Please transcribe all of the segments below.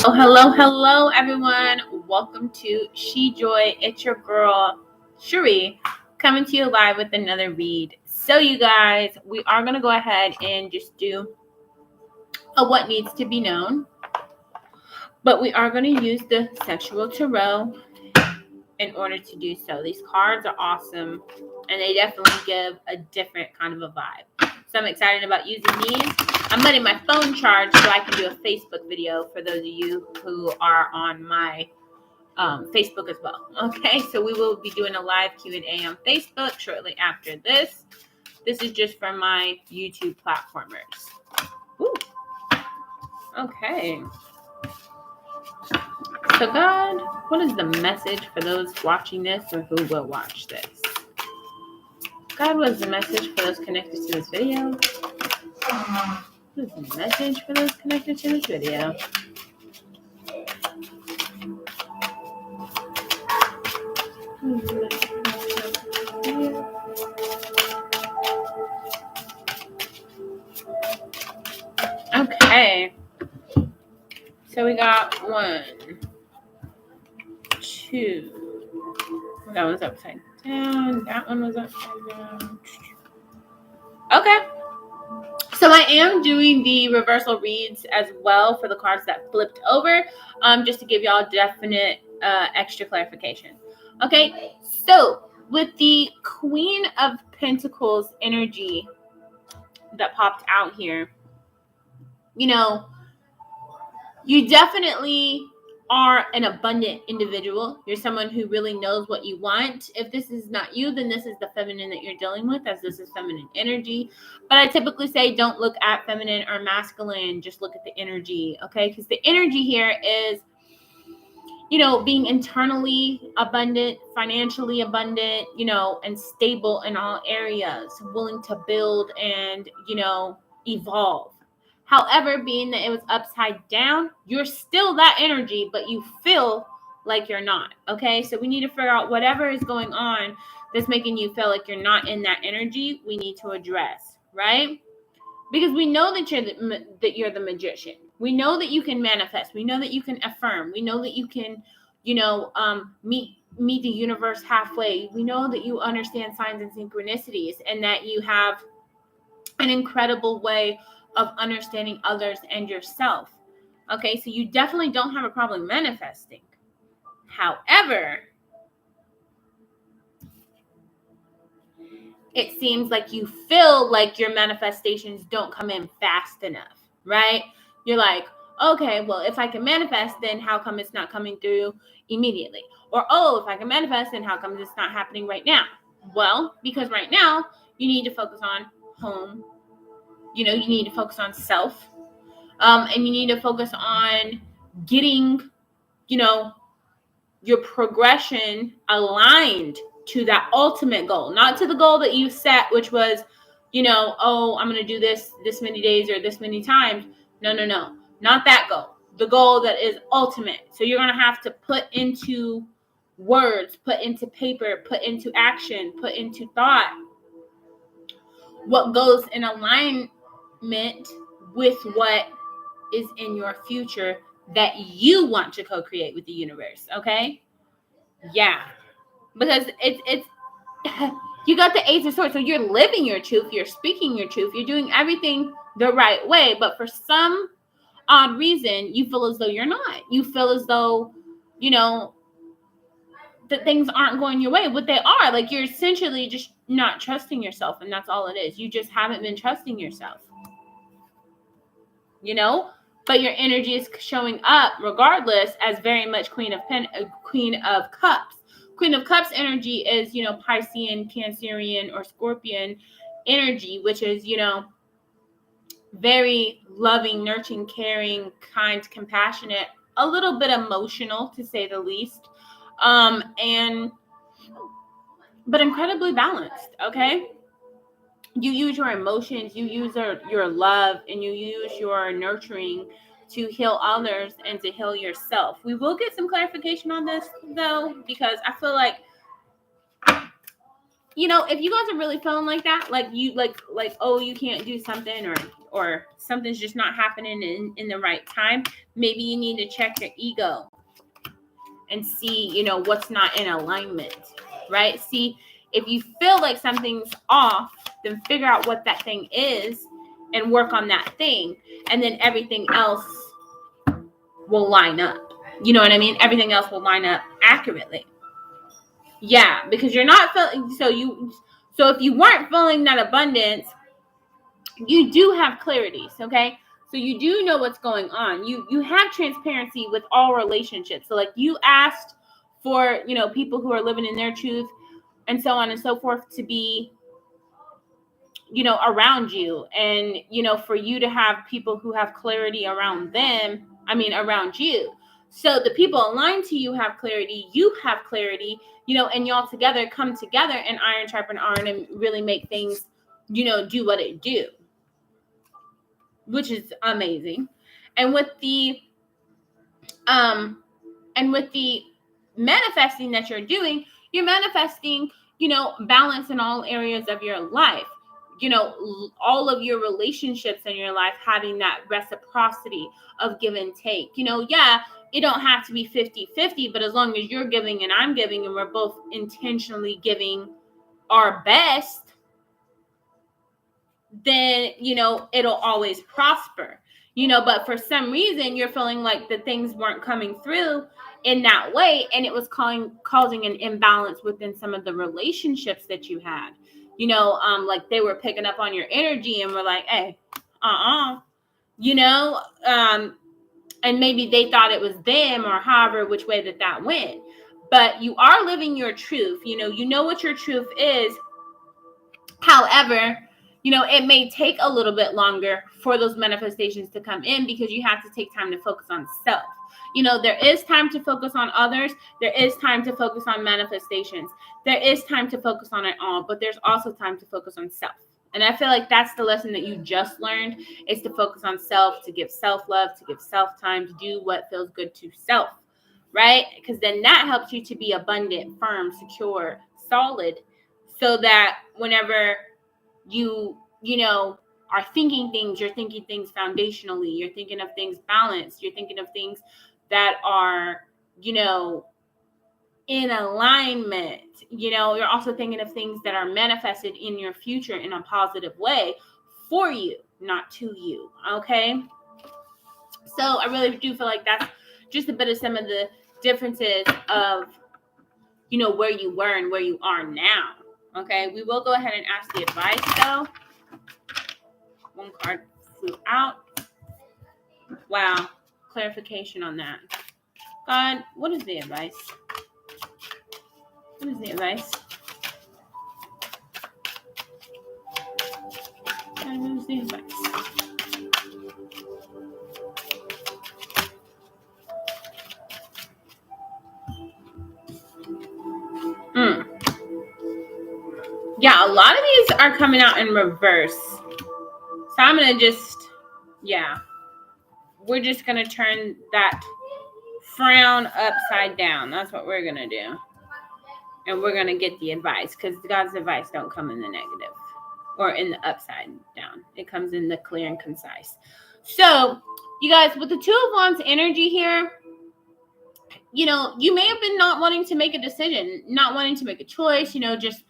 Hello, everyone. Welcome to She Joy. It's your girl, Cherie, coming to you live with another read. So, you guys, we are going to go ahead and just do a what needs to be known, but we are going to use the sexual tarot in order to do so. These cards are awesome, and they definitely give a different kind of a vibe. So, I'm excited about using these. I'm letting my phone charge so I can do a Facebook video for those of you who are on my Facebook as well. Okay, so we will be doing a live Q&A on Facebook shortly after this. This is just for my YouTube platformers. Ooh. Okay. So God, what is the message for those watching this or who will watch this? God, what is the message for those connected to this video? What is the message for those connected to this video? Okay. So we got 1, 2. That one's upside down. That one was upside down. Okay. So I am doing the reversal reads as well for the cards that flipped over, just to give y'all definite extra clarification. Okay. So with the Queen of Pentacles energy that popped out here, you definitely are an abundant individual. You're someone who really knows what you want. If this is not you, then this is the feminine that you're dealing with, as this is feminine energy. But I typically say don't look at feminine or masculine, just look at the energy, okay? Because the energy here is, being internally abundant, financially abundant, and stable in all areas, willing to build and, evolve. However, being that it was upside down, you're still that energy, but you feel like you're not. Okay, so we need to figure out whatever is going on that's making you feel like you're not in that energy. We need to address, right? Because we know that you're the magician. We know that you can manifest. We know that you can affirm. We know that you can, meet the universe halfway. We know that you understand signs and synchronicities, and that you have an incredible way of understanding others and yourself. Okay, so you definitely don't have a problem manifesting. However, it seems like you feel like your manifestations don't come in fast enough, right? You're like, okay, well, if I can manifest, then how come it's not coming through immediately? Or, oh, if I can manifest, then how come it's not happening right now? Well, because right now you need to focus on home. You need to focus on self. And you need to focus on getting, your progression aligned to that ultimate goal, not to the goal that you set, which was, oh, I'm going to do this many days or this many times. No, not that goal. The goal that is ultimate. So you're going to have to put into words, put into paper, put into action, put into thought what goes in alignment with what is in your future that you want to co-create with the universe. Okay. Yeah. Because it's you got the Ace of Swords. So you're living your truth. You're speaking your truth. You're doing everything the right way. But for some odd reason, you feel as though you're not. You feel as though, that things aren't going your way. What they are, like, you're essentially just not trusting yourself. And that's all it is. You just haven't been trusting yourself. But your energy is showing up regardless as very much Queen of Cups. Queen of Cups energy is, Piscean, Cancerian, or Scorpion energy, which is, very loving, nurturing, caring, kind, compassionate, a little bit emotional to say the least, but incredibly balanced. Okay. You use your emotions, you use your love, and you use your nurturing to heal others and to heal yourself. We will get some clarification on this, though, because I feel like if you guys are really feeling like that, like oh, you can't do something, or something's just not happening in the right time, maybe you need to check your ego and see, what's not in alignment, right? See, if you feel like something's off, then figure out what that thing is and work on that thing, and then everything else will line up. You know what I mean? Everything else will line up accurately. Yeah, because you're not feeling, so if you weren't feeling that abundance, you do have clarity, okay? So you do know what's going on. You have transparency with all relationships. So like you asked for, people who are living in their truth and so on and so forth to be, around you, and, for you to have people who have clarity around you. So the people aligned to you have clarity, you have clarity, and y'all together come together and iron sharpen iron and really make things, do what it do, which is amazing. And with the manifesting that you're doing, you're manifesting, balance in all areas of your life. All of your relationships in your life having that reciprocity of give and take. Yeah, it don't have to be 50-50, but as long as you're giving and I'm giving and we're both intentionally giving our best, then, it'll always prosper. But for some reason you're feeling like the things weren't coming through in that way, and it was causing an imbalance within some of the relationships that you had. Like they were picking up on your energy and were like, hey, and maybe they thought it was them, or however which way that went. But you are living your truth. You know what your truth is. However, it may take a little bit longer for those manifestations to come in, because you have to take time to focus on self. There is time to focus on others. There is time to focus on manifestations. There is time to focus on it all, but there's also time to focus on self. And I feel like that's the lesson that you just learned, is to focus on self, to give self-love, to give self-time, to do what feels good to self, right? Because then that helps you to be abundant, firm, secure, solid, so that whenever you are thinking things, you're thinking things foundationally, you're thinking of things balanced, you're thinking of things that are, in alignment. You're also thinking of things that are manifested in your future in a positive way for you, not to you. Okay. So I really do feel like that's just a bit of some of the differences of, where you were and where you are now. Okay. We will go ahead and ask the advice though. One card flew out. Wow. Clarification on that. God, what is the advice? What is the advice? God, what is the advice? Yeah, a lot of these are coming out in reverse. So I'm going to we're just going to turn that frown upside down. That's what we're going to do. And we're going to get the advice, because God's advice don't come in the negative or in the upside down. It comes in the clear and concise. So, you guys, with the Two of Wands energy here, you may have been not wanting to make a decision, not wanting to make a choice, just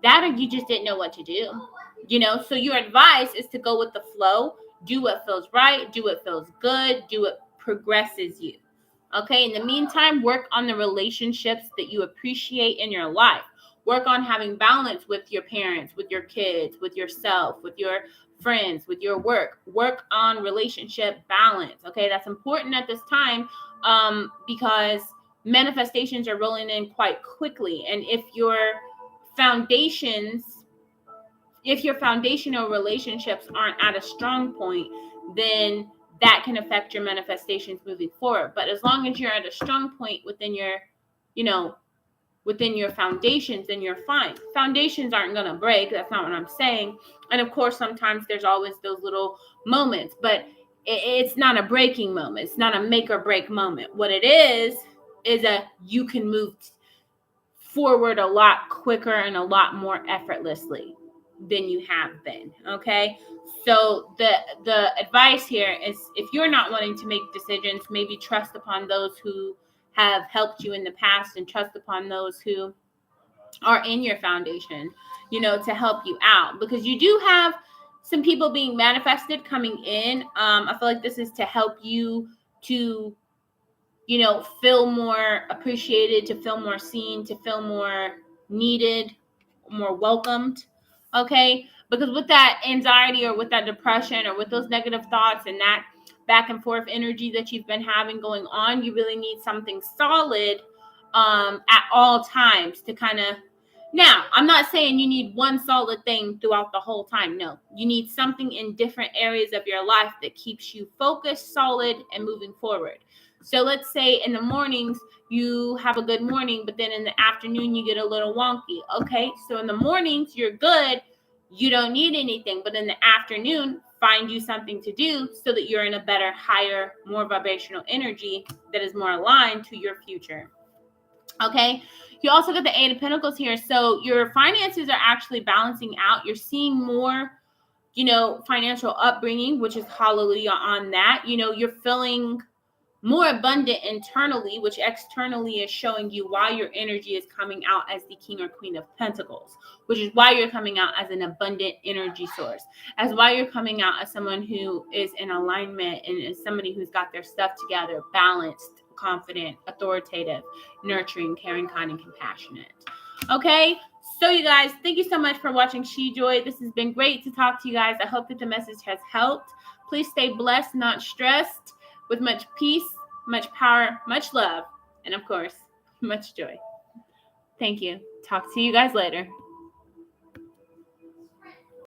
that, or you just didn't know what to do. So your advice is to go with the flow, do what feels right, do what feels good, do what progresses you. Okay. In the meantime, work on the relationships that you appreciate in your life. Work on having balance with your parents, with your kids, with yourself, with your friends, with your work. Work on relationship balance. Okay. That's important at this time, because manifestations are rolling in quite quickly. And if your foundational relationships aren't at a strong point, then that can affect your manifestations moving forward. But as long as you're at a strong point within your foundations, then you're fine. Foundations aren't going to break. That's not what I'm saying. And of course, sometimes there's always those little moments, but it's not a breaking moment. It's not a make or break moment. What it is you can move forward a lot quicker and a lot more effortlessly than you have been. Okay. So the advice here is, if you're not wanting to make decisions, maybe trust upon those who have helped you in the past, and trust upon those who are in your foundation, to help you out, because you do have some people being manifested coming in. I feel like this is to help you to, feel more appreciated, to feel more seen, to feel more needed, more welcomed. Okay. Because with that anxiety, or with that depression, or with those negative thoughts, and that back and forth energy that you've been having going on, you really need something solid at all times to kind of. Now, I'm not saying you need one solid thing throughout the whole time. No, you need something in different areas of your life that keeps you focused, solid, and moving forward. So let's say in the mornings you have a good morning, but then in the afternoon you get a little wonky. Okay, so in the mornings you're good, you don't need anything, but in the afternoon, find you something to do so that you're in a better, higher, more vibrational energy that is more aligned to your future. Okay. You also got the Eight of Pentacles here. So your finances are actually balancing out. You're seeing more, financial upbringing, which is hallelujah on that. You're feeling more abundant internally, which externally is showing you why your energy is coming out as the King or Queen of Pentacles, which is why you're coming out as an abundant energy source, as why you're coming out as someone who is in alignment, and is somebody who's got their stuff together, balanced, confident, authoritative, nurturing, caring, kind, and compassionate. Okay. So you guys, thank you so much for watching She Joy. This has been great to talk to you guys. I hope that the message has helped. Please stay blessed, not stressed, with much peace, much power, much love, and of course, much joy. Thank you. Talk to you guys later.